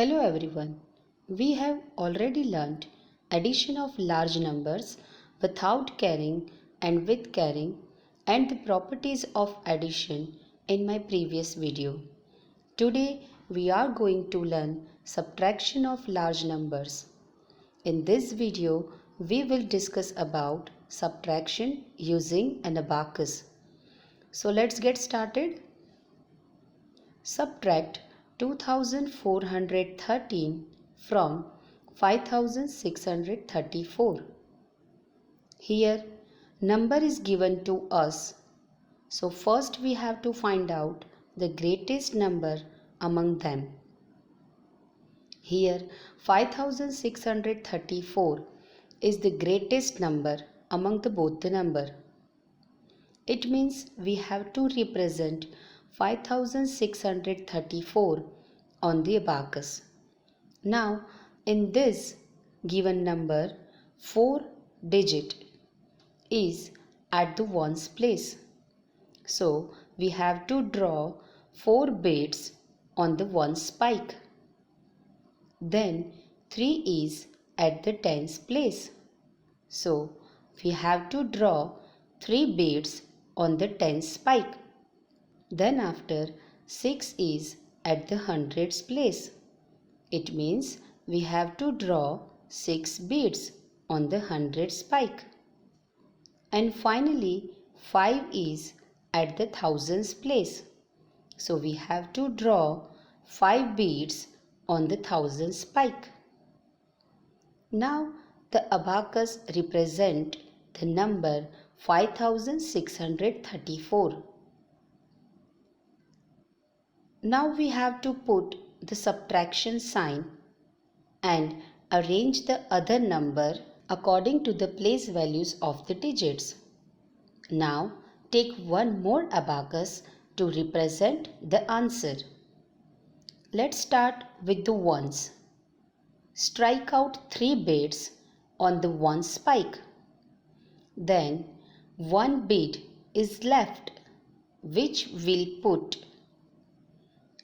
Hello everyone. We have already learnt addition of large numbers without carrying and with carrying and the properties of addition in my previous video. Today we are going to learn subtraction of large numbers. In this video we will discuss about subtraction using an abacus. So let's get started. Subtract 2413 from 5634. Here number is given to us. So first we have to find out the greatest number among them. Here 5634 is the greatest number among both the number. It means we have to represent 5634 on the abacus. Now in this given number 4 digit is at the ones place. So we have to draw 4 beads on the ones spike. Then 3 is at the tens place. So we have to draw 3 beads on the tens spike. Then after 6 is at the hundreds place. It means we have to draw 6 beads on the hundred spike. And finally 5 is at the thousands place. So we have to draw 5 beads on the thousands spike. Now the abacus represent the number 5634. Now we have to put the subtraction sign and arrange the other number according to the place values of the digits. Now take one more abacus to represent the answer. Let's start with the ones. Strike out 3 beads on the one spike. Then 1 bead is left, which we'll put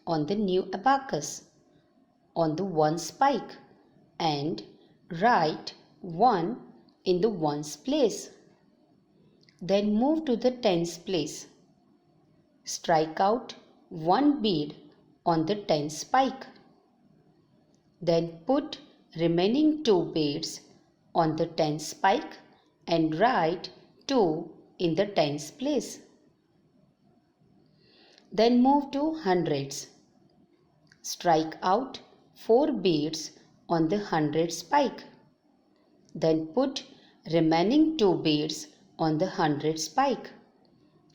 on the new abacus on the one spike and write 1 in the ones place. Then move to the tens place. Strike out 1 bead on the tens spike. Then put remaining 2 beads on the tens spike and write 2 in the tens place. Then move to hundreds. Strike out 4 beads on the hundred spike. Then put remaining 2 beads on the hundred spike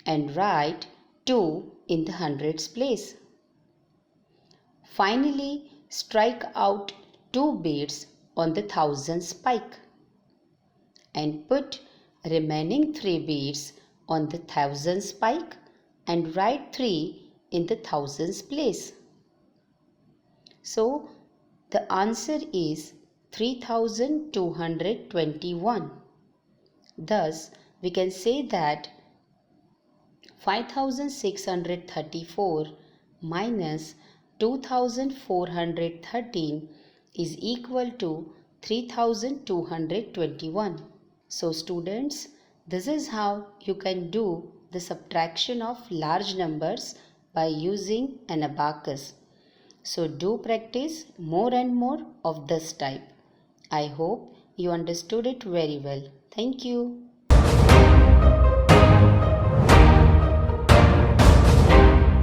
and write 2 in the hundreds place. Finally, strike out 2 beads on the thousands spike and put remaining 3 beads on the thousands spike and write 3 in the thousands place. So the answer is 3221. Thus we can say that 5634 minus 2413 is equal to 3221. So students, this is how you can do the subtraction of large numbers by using an abacus. So do practice more and more of this type. I hope you understood it very well. Thank you.